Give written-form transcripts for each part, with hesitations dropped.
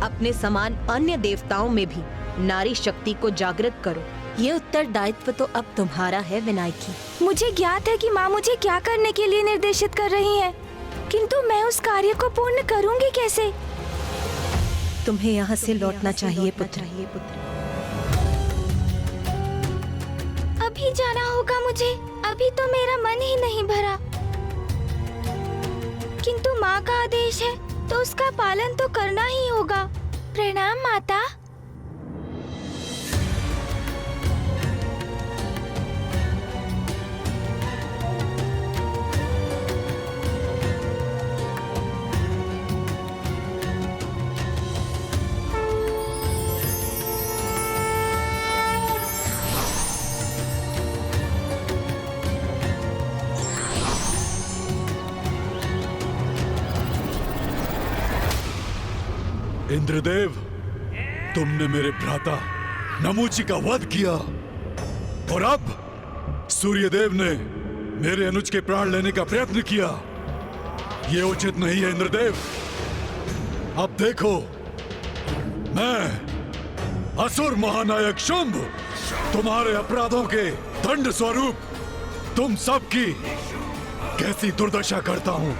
अपने समान अन्य देवताओं में भी नारी शक्ति को जागृत करो। ये उत्तरदायित्व तो अब तुम्हारा है विनायकी। मुझे ज्ञात है कि माँ मुझे क्या करने के लिए निर्देशित कर रही हैं, किंतु मैं उस कार्य को पूर्ण करूंगी कैसे? तुम्हें यहाँ से लौटना चाहिए पुत्र। अभी जाना होगा मुझे, अभी तो मेरा मन ही नहीं भरा। किंतु माँ का आदेश है तो उसका पालन तो करना ही होगा। प्रणाम माता। इंद्रदेव, तुमने मेरे भ्राता नमूची का वध किया और अब सूर्यदेव ने मेरे अनुज के प्राण लेने का प्रयत्न किया। ये उचित नहीं है इंद्रदेव। अब देखो, मैं असुर महानायक शुंभ तुम्हारे अपराधों के दंड स्वरूप तुम सबकी कैसी दुर्दशा करता हूं।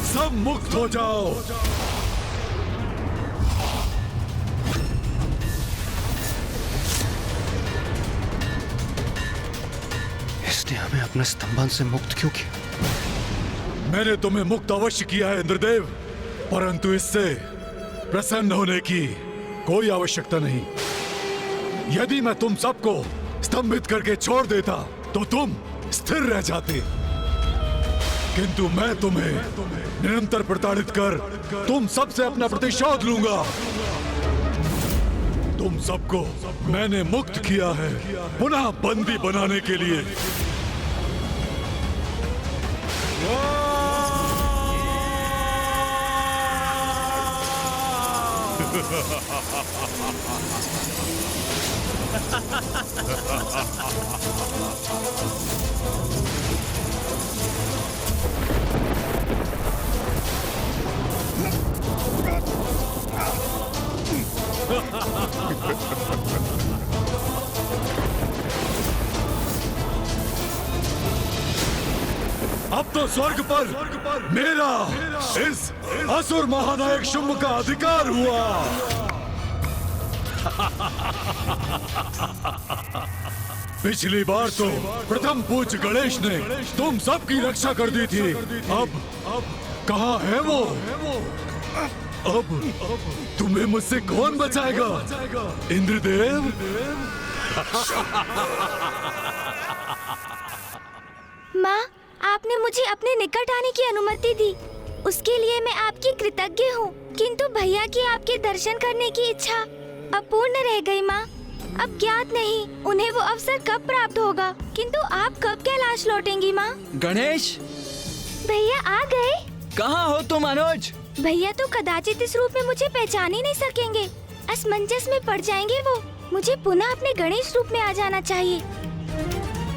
सब मुक्त हो जाओ। इसने हमें अपने स्तंभन से मुक्त क्यों किया? मैंने तुम्हें मुक्त अवश्य किया है इंद्रदेव, परंतु इससे प्रसन्न होने की कोई आवश्यकता नहीं। यदि मैं तुम सबको स्तंभित करके छोड़ देता तो तुम स्थिर रह जाते, किंतु मैं तुम्हें निरंतर प्रताड़ित कर तुम सबसे अपना प्रतिशोध लूंगा। तुम सबको मैंने मुक्त किया है पुनः बंदी बनाने के लिए। अब तो स्वर्ग पर मेरा इस असुर महानायक शुंभ का अधिकार हुआ। पिछली बार तो प्रथम पूज्य गणेश ने तुम सबकी रक्षा कर दी थी। अब कहाँ है वो? अब तुम्हें मुझसे कौन बचाएगा? इंद्रदेव? माँ, आपने मुझे अपने निकट आने की अनुमति दी, उसके लिए मैं आपकी कृतज्ञ हूँ। किंतु भैया की आपके दर्शन करने की इच्छा अपूर्ण रह गई माँ। अब ज्ञात नहीं उन्हें वो अवसर कब प्राप्त होगा, किंतु आप कब कैलाश लौटेंगी माँ? गणेश, भैया आ गए। कहाँ हो तुम अनुज? भैया तो कदाचित इस रूप में मुझे पहचान ही नहीं सकेंगे, असमंजस में पड़ जाएंगे वो। मुझे पुनः अपने गणेश रूप में आ जाना चाहिए।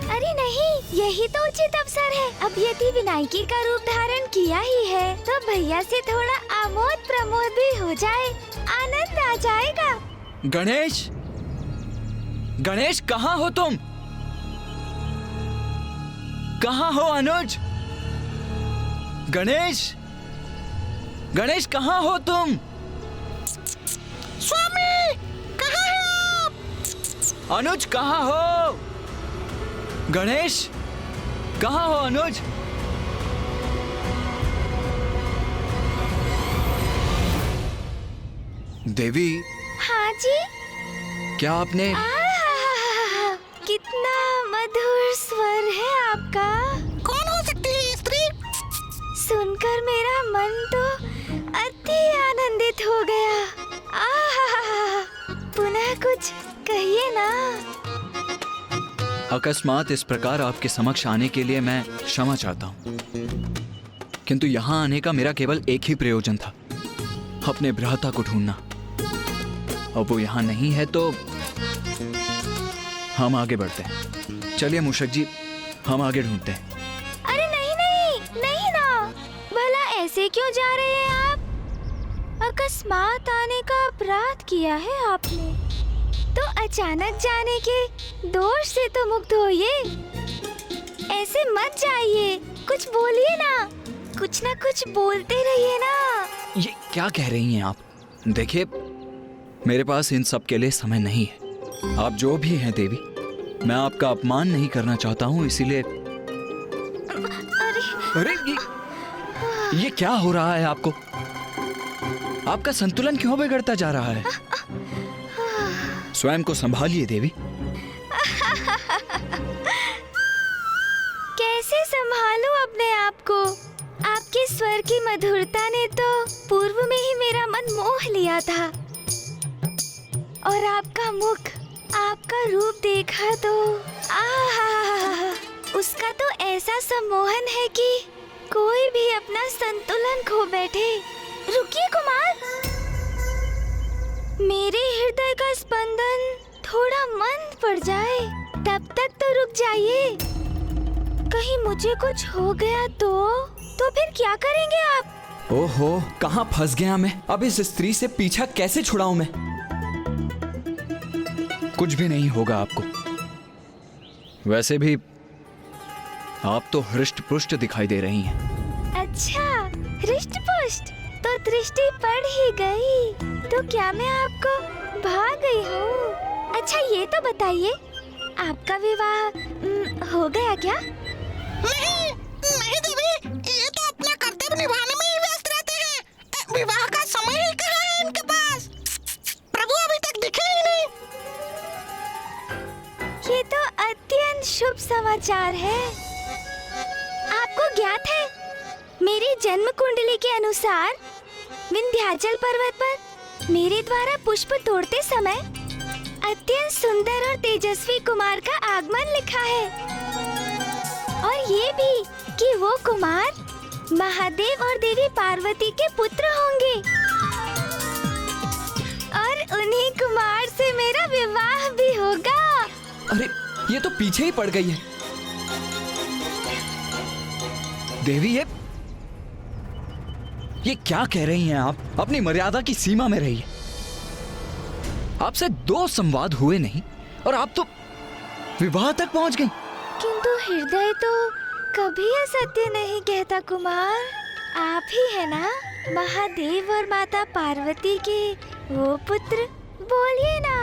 अरे नहीं, यही तो उचित अवसर है। अब यदि विनायकी का रूप धारण किया ही है तो भैया से थोड़ा आमोद प्रमोद भी हो जाए, आनंद आ जाएगा। गणेश, गणेश कहाँ हो तुम? कहाँ हो अनुज? गणेश, गणेश कहाँ हो तुम? स्वामी, कहाँ हैं आप? अनुज कहाँ हो? गणेश कहाँ हो अनुज? देवी। हाँ जी। क्या आपने? कितना मधुर स्वर है आपका। कौन हो सकती है ये स्त्री? सुनकर मेरा मन तो अति आनंदित हो गया। पुनः कुछ कहिए ना। अकस्मात इस प्रकार आपके समक्ष आने के लिए मैं क्षमा चाहता हूँ, किंतु यहाँ आने का मेरा केवल एक ही प्रयोजन था, अपने भ्राता को ढूंढना। अब वो यहाँ नहीं है तो हम आगे बढ़ते हैं। चलिए मूषक जी, हम आगे ढूंढते हैं। अरे नहीं नहीं नहीं ना, भला ऐसे क्यों जा रहे हैं आप? अकस्मात आने का अपराध किया है आपने, तो अचानक जाने के दोष से तो मुक्त होइए। ऐसे मत जाइए, कुछ बोलिए ना कुछ बोलते रहिए ना। ये क्या कह रही हैं आप? देखिए, मेरे पास इन सब के लिए समय नहीं है। आप जो भी हैं देवी, मैं आपका अपमान नहीं करना चाहता हूँ, इसीलिए। अरे ये क्या हो रहा है आपको? आपका संतुलन क्यों बिगड़ता जा रहा है? स्वयं को संभालिए देवी। कैसे संभालूं अपने आप को? आपके स्वर की मधुरता ने तो पूर्व में ही मेरा मन मोह लिया था, और आपका मुख, आपका रूप देखा तो आहा, उसका तो ऐसा सम्मोहन है कि कोई भी अपना संतुलन खो बैठे। रुकिए कुमार, मेरे हृदय का स्पंदन थोड़ा मंद पड़ जाए, तब तक तो रुक जाइए। कहीं मुझे कुछ हो गया तो फिर क्या करेंगे आप? ओहो, कहाँ फंस गया मैं? अब इस स्त्री से पीछा कैसे छुड़ाऊं मैं? कुछ भी नहीं होगा आपको। वैसे भी आप तो हृष्ट पुष्ट दिखाई दे रही हैं। अच्छा, हृष्ट पुष्ट तो दृष्टि पड़ ही गई, तो क्या मैं आपको भाग गई हूँ? अच्छा ये तो बताइए, आपका विवाह हो गया क्या? नहीं नहीं देवी, ये तो अपना कर्तव्य निभाने में ही व्यस्त रहते हैं। विवाह का समय ही कहाँ है इनके पास? प्रभु अभी तक दिखे ही नहीं। ये तो अत्यंत शुभ समाचार है। आपको ज्ञात है, मेरी जन्म कुंडली के अनुसार विंध्याचल पर्वत पर मेरे द्वारा पुष्प तोड़ते समय अत्यंत सुंदर और तेजस्वी कुमार का आगमन लिखा है, और ये भी कि वो कुमार महादेव और देवी पार्वती के पुत्र होंगे, और उन्हीं कुमार से मेरा विवाह भी होगा। अरे ये तो पीछे ही पड़ गई है देवी। ये क्या कह रही हैं आप? अपनी मर्यादा की सीमा में रहिए। आपसे 2 संवाद हुए नहीं और आप तो विवाह तक पहुंच गई। किंतु हृदय तो कभी असत्य नहीं कहता कुमार। आप ही है ना महादेव और माता पार्वती के वो पुत्र? बोलिए ना।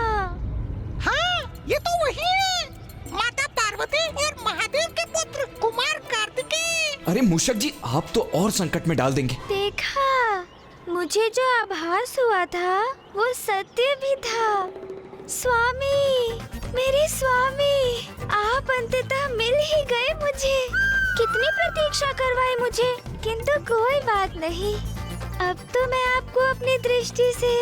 हाँ, ये तो वही है, माता पार्वती और महादेव के पुत्र कुमार कार्तिकेय। अरे मूषक जी, आप तो और संकट में डाल देंगे। देखा, मुझे जो आभास हुआ था वो सत्य भी था। स्वामी, मेरे स्वामी, आप अंततः मिल ही गए मुझे। कितनी प्रतीक्षा करवाई मुझे, किंतु कोई बात नहीं। अब तो मैं आपको अपनी दृष्टि से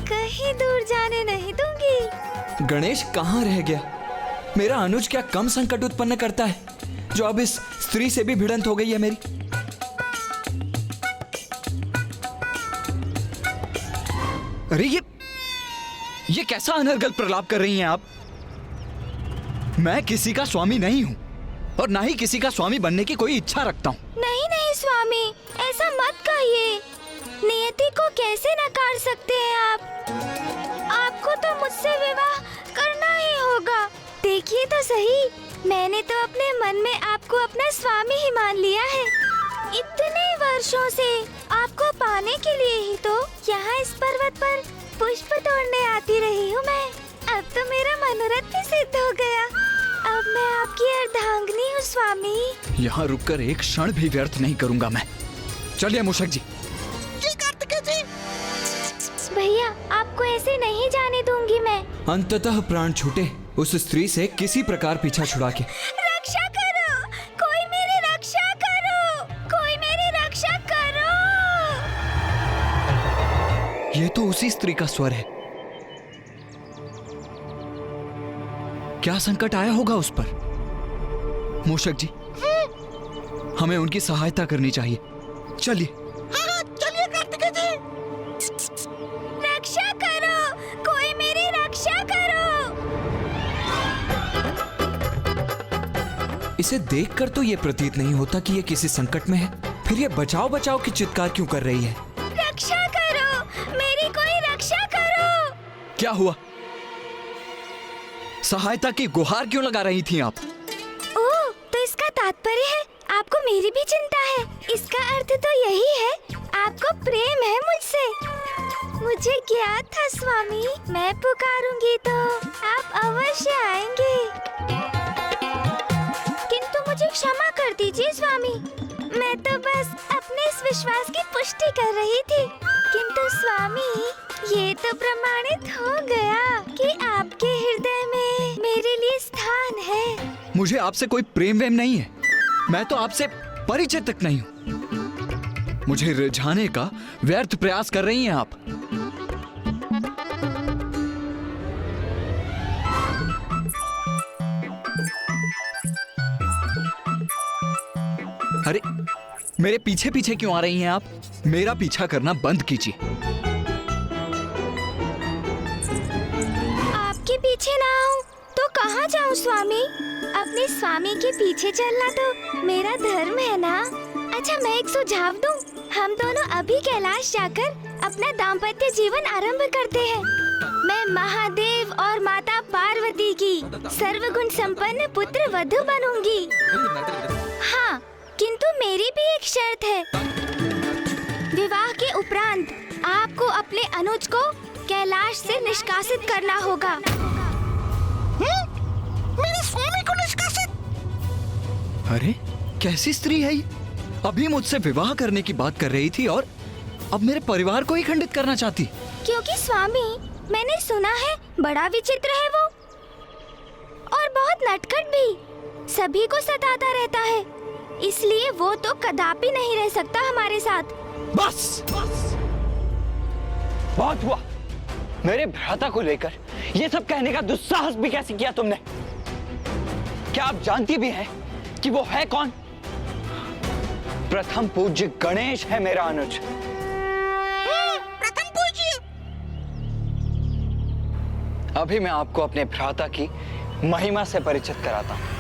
कहीं दूर जाने नहीं दूंगी। गणेश कहाँ रह गया? मेरा अनुज क्या कम संकट उत्पन्न करता है जो अब इस स्त्री से भी भिड़ंत हो गई है मेरी? अरे ये कैसा अनर्गल प्रलाप कर रही हैं आप? मैं किसी का स्वामी नहीं हूं और ना ही किसी का स्वामी बनने की कोई इच्छा रखता हूं। नहीं नहीं स्वामी, ऐसा मत कहिए। नियति को कैसे नकार सकते हैं आप? आपको तो मुझसे विवाह करना ही होगा। देखिए तो सही, मैंने तो अपने मन में आपको अपना स्वामी ही मान लिया है। इतने वर्षों से आपको पाने के लिए ही तो यहाँ इस पर्वत पर पुष्प तोड़ने आती रही हूँ मैं। अब तो मेरा मनोरथ भी सिद्ध हो गया। अब मैं आपकी अर्धांगिनी हूँ स्वामी। यहाँ रुककर एक क्षण भी व्यर्थ नहीं करूंगा मैं। चलिए मूषक जी। जी कार्तिकेय जी। भैया, आपको ऐसे नहीं जाने दूंगी मैं। अंततः प्राण छूटे उस स्त्री से किसी प्रकार पीछा छुड़ा के। रक्षा करो, कोई मेरी रक्षा करो, कोई मेरी रक्षा करो। ये तो उसी स्त्री का स्वर है। क्या संकट आया होगा उस पर? मूषक जी, हमें उनकी सहायता करनी चाहिए। चलिए। हाँ, चलिए कार्तिकेय जी। रक्षा करो, कोई मेरी रक्षा करो। इसे देखकर तो ये प्रतीत नहीं होता कि ये किसी संकट में है। फिर ये बचाओ बचाओ की चित्कार क्यों कर रही है? रक्षा करो, क्या हुआ? सहायता की गुहार क्यों लगा रही थी आप? ओह, तो इसका तात्पर्य है आपको मेरी भी चिंता है। इसका अर्थ तो यही है, आपको प्रेम है मुझसे। मुझे ज्ञात था स्वामी, मैं पुकारूंगी तो आप अवश्य आएंगे। किंतु मुझे क्षमा कर दीजिए स्वामी, मैं तो बस अपने इस विश्वास की पुष्टि कर रही थी। किंतु स्वामी, ये तो प्रमाणित हो गया कि आपके हृदय में मेरे लिए स्थान है। मुझे आपसे कोई प्रेम वेम नहीं है। मैं तो आपसे परिचित तक नहीं हूँ। मुझे रिझाने का व्यर्थ प्रयास कर रही हैं आप। अरे, मेरे पीछे पीछे क्यों आ रही हैं आप? मेरा पीछा करना बंद कीजिए। आपके पीछे ना आऊं तो कहाँ जाऊं स्वामी? अपने स्वामी के पीछे चलना तो मेरा धर्म है ना। अच्छा, मैं एक सुझाव दूं, हम दोनों अभी कैलाश जाकर अपना दाम्पत्य जीवन आरंभ करते हैं। मैं महादेव और माता पार्वती की सर्वगुण संपन्न पुत्र वधू बनूंगी। हाँ, किंतु मेरी भी एक शर्त है। विवाह के उपरांत आपको अपने अनुज को कैलाश से निष्कासित करना होगा। मेरे स्वामी को निष्कासित? अरे, कैसी स्त्री है ये? अभी मुझसे विवाह करने की बात कर रही थी और अब मेरे परिवार को ही खंडित करना चाहती। क्योंकि स्वामी, मैंने सुना है बड़ा विचित्र है वो और बहुत नटखट भी, सभी को सताता रहता है। इसलिए वो तो कदापि नहीं रह सकता हमारे साथ। बस, बहुत हुआ। मेरे भ्राता को लेकर ये सब कहने का दुस्साहस भी कैसे किया तुमने? क्या आप जानती भी हैं कि वो है कौन? प्रथम पूज्य गणेश है मेरा अनुज। प्रथम पूज्य? अभी मैं आपको अपने भ्राता की महिमा से परिचित कराता हूँ।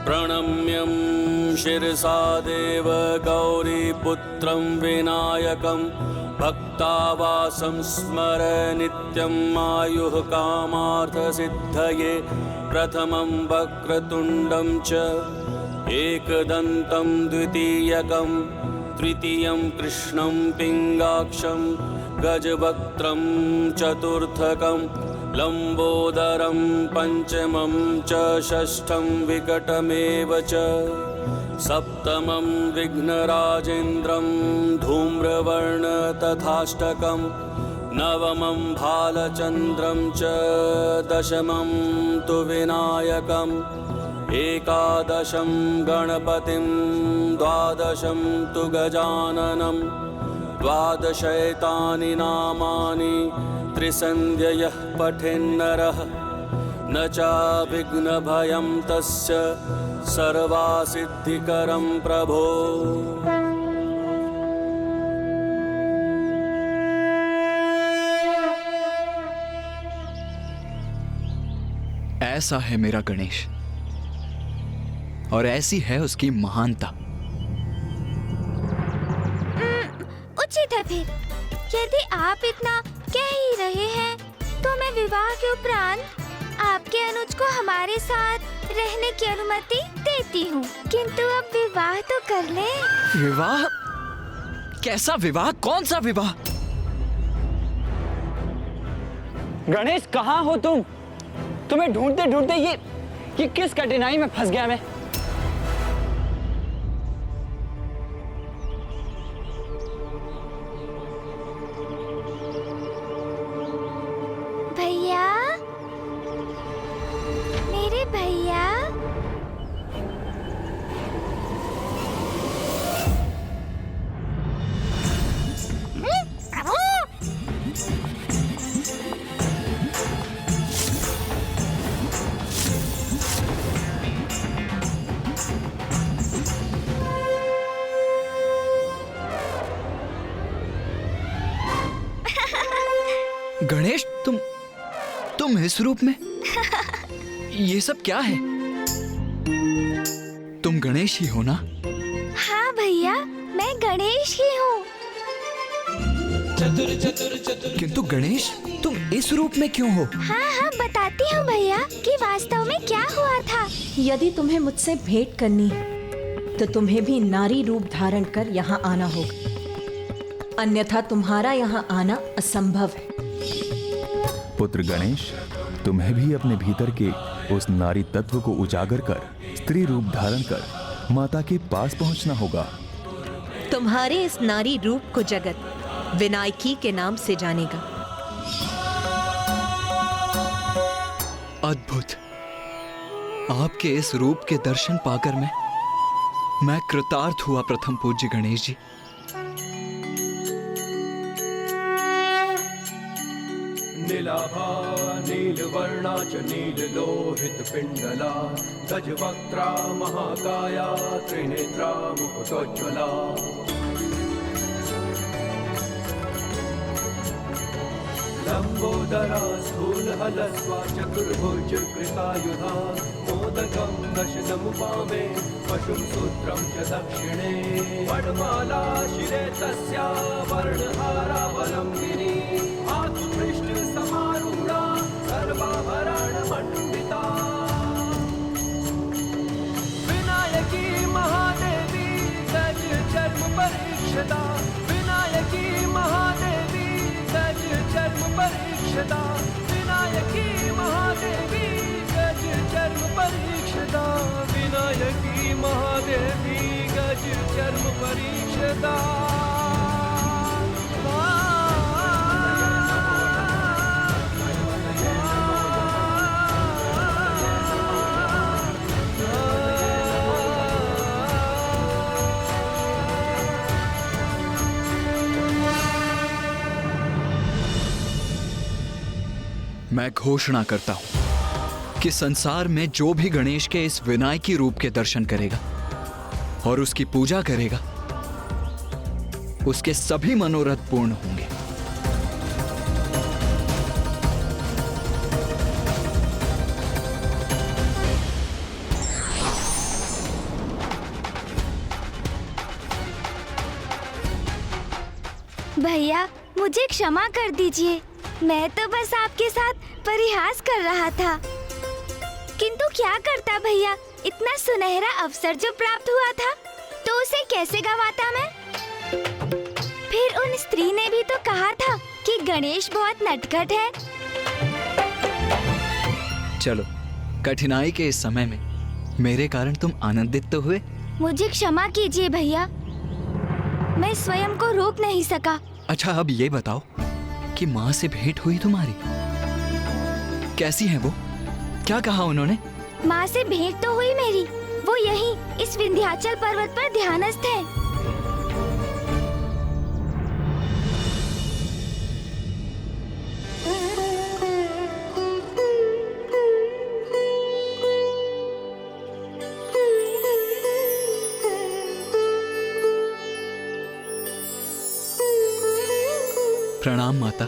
प्रणम्यं शिरसा देव गौरीपुत्रं विनायकं भक्तावासं स्मर नित्यं आयुः कामार्थसिद्धये। प्रथमं वक्रतुण्डं च एकदन्तं द्वितीयकं तृतीयं कृष्णं पिङ्गाक्षं गजवक्त्रं चतुर्थकं लंबोदरं पंचमं च षष्ठं विकटमेव च सप्तमं विघ्नराजेन्द्रं धूम्रवर्ण तथाष्टकं नवमं भालचन्द्रं च दशमं तु विनायकम् एकादशं गणपतिं द्वादशं तु गजाननं द्वादशैतानि नामानि त्रिसन्ध्ययः पठेन्नरः न चाविघ्नभयं तस्य सर्वासिद्धिकरं प्रभो। ऐसा है मेरा गणेश और ऐसी है उसकी महानता। उचित है फिर। यदि आप इतना कह ही रहे हैं तो मैं विवाह के उपरांत आपके अनुज को हमारे साथ रहने की अनुमति देती हूँ। किंतु अब विवाह तो कर ले। विवाह? कैसा विवाह? कौन सा विवाह? गणेश, कहाँ हो तुम? तुम्हें ढूंढते ढूंढते ये किस कठिनाई में फंस गया मैं। भैया, मेरे भैया। प्रभु, गणेश, तुम इस रूप में? ये सब क्या है? तुम गणेश ही हो ना? हाँ भैया, गणेश ही हूँ। किंतु गणेश, तुम इस रूप में क्यों हो? हाँ बताती हूँ भैया कि वास्तव में क्या हुआ था। यदि तुम्हें मुझसे भेंट करनी है तो तुम्हें भी नारी रूप धारण कर यहाँ आना होगा, अन्यथा तुम्हारा यहाँ आना असंभव है। पुत्र गणेश, तुम्हें भी अपने भीतर के उस नारी तत्व को उजागर कर स्त्री रूप धारण कर माता के पास पहुंचना होगा। तुम्हारे इस नारी रूप को जगत विनायकी के नाम से जानेगा। अद्भुत। आपके इस रूप के दर्शन पाकर मैं कृतार्थ हुआ प्रथम पूज्य गणेश जी। नीलाभा नीलवर्णा च नीललोहित पिंडला गजवक्त्रा महाकाया त्रिनेत्रा मुकुटोज्ज्वला लंबोदरा स्थूलहलस्वा चतुर्भुज कृतायुधा मोदकं दशनमुपामे पशुं सूत्रं च दक्षिणे वनमाला शिरे तस्या वर्णहारावलम्बिनी आत्मपृष्ठसमारूढा सर्वाभरणमण्डिता विनायकी महादेवी गज चर्म परीक्षदा विनायकी महादेवी गज चर्म परीक्षदा विनायकी महादेवी गज चर्म परीक्षदा विनायकी महादेवी गज चर्म परीक्षदा। मैं घोषणा करता हूं कि संसार में जो भी गणेश के इस विनायकी रूप के दर्शन करेगा और उसकी पूजा करेगा, उसके सभी मनोरथ पूर्ण होंगे। भैया मुझे क्षमा कर दीजिए, मैं तो बस आपके साथ परिहास कर रहा था। किंतु क्या करता भैया, इतना सुनहरा अवसर जो प्राप्त हुआ था तो उसे कैसे गंवाता मैं। फिर उन स्त्री ने भी तो कहा था कि गणेश बहुत नटखट है। चलो, कठिनाई के इस समय में मेरे कारण तुम आनंदित तो हुए। मुझे क्षमा कीजिए भैया, मैं स्वयं को रोक नहीं सका। अच्छा, अब ये बताओ कि माँ से भेंट हुई तुम्हारी? कैसी है वो? क्या कहा उन्होंने? माँ से भेंट तो हुई मेरी, वो यहीं इस विंध्याचल पर्वत पर ध्यानस्थ है। प्रणाम माता।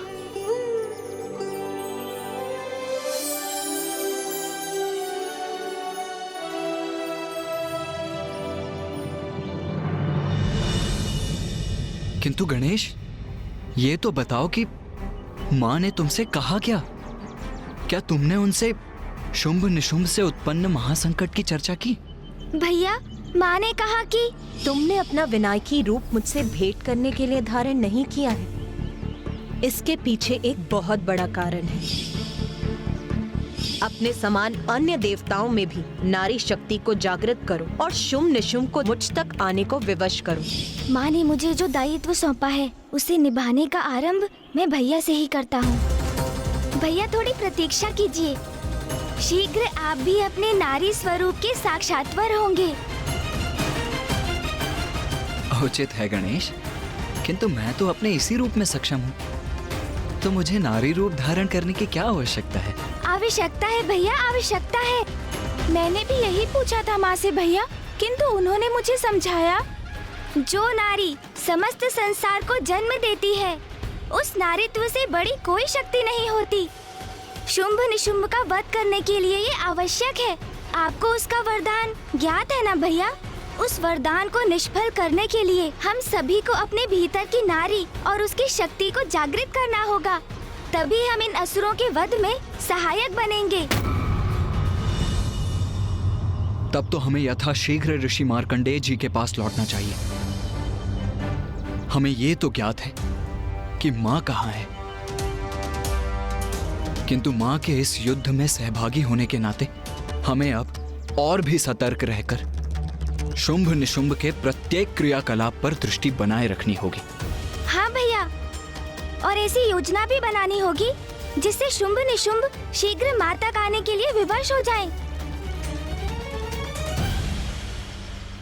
किंतु गणेश, ये तो बताओ कि माँ ने तुमसे कहा क्या? क्या तुमने उनसे शुंभ निशुंभ से उत्पन्न महासंकट की चर्चा की? भैया, माँ ने कहा कि तुमने अपना विनायकी रूप मुझसे भेंट करने के लिए धारण नहीं किया है। इसके पीछे एक बहुत बड़ा कारण है। अपने समान अन्य देवताओं में भी नारी शक्ति को जागृत करो और शुंभ निशुंभ को मुझ तक आने को विवश करो। माँ ने मुझे जो दायित्व सौंपा है उसे निभाने का आरंभ मैं भैया से ही करता हूँ। भैया थोड़ी प्रतीक्षा कीजिए, शीघ्र आप भी अपने नारी स्वरूप के साक्षात्कार होंगे। उचित है गणेश, किंतु मैं तो अपने इसी रूप में सक्षम हूँ, तो मुझे नारी रूप धारण करने की क्या आवश्यकता है? आवश्यकता है भैया, आवश्यकता है। मैंने भी यही पूछा था माँ से भैया, किंतु उन्होंने मुझे समझाया, जो नारी समस्त संसार को जन्म देती है उस नारीत्व से बड़ी कोई शक्ति नहीं होती। शुंभ निशुंभ का वध करने के लिए ये आवश्यक है। आपको उसका वरदान ज्ञात है ना भैया? उस वरदान को निष्फल करने के लिए हम सभी को अपने भीतर की नारी और उसकी शक्ति को जागृत करना होगा। तभी हम इन असुरों के वध में सहायक बनेंगे। तब तो हमें यथाशीघ्र ऋषि मार्कंडेय जी के पास लौटना चाहिए। हमें ये तो ज्ञात है कि माँ कहाँ है, किंतु माँ के इस युद्ध में सहभागी होने के नाते हमें अब और भी सतर्क रहकर शुंभ निशुंभ के प्रत्येक क्रियाकलाप पर दृष्टि बनाए रखनी होगी। हाँ भैया, और ऐसी योजना भी बनानी होगी जिससे शुंभ निशुंभ शीघ्र माँ तक आने के लिए विवश हो जाएं।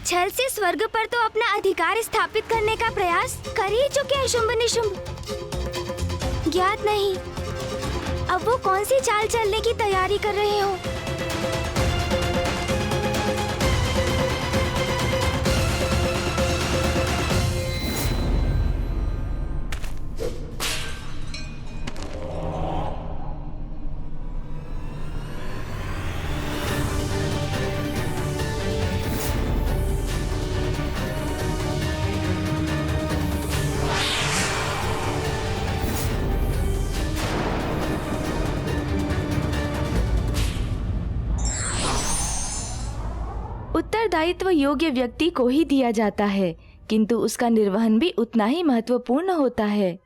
छल से स्वर्ग पर तो अपना अधिकार स्थापित करने का प्रयास कर ही चुके हैं शुंभ निशुंभ। ज्ञात नहीं अब वो कौन सी चाल चलने की तैयारी कर रहे हो। उत्तरदायित्व योग्य व्यक्ति को ही दिया जाता है, किंतु उसका निर्वहन भी उतना ही महत्वपूर्ण होता है।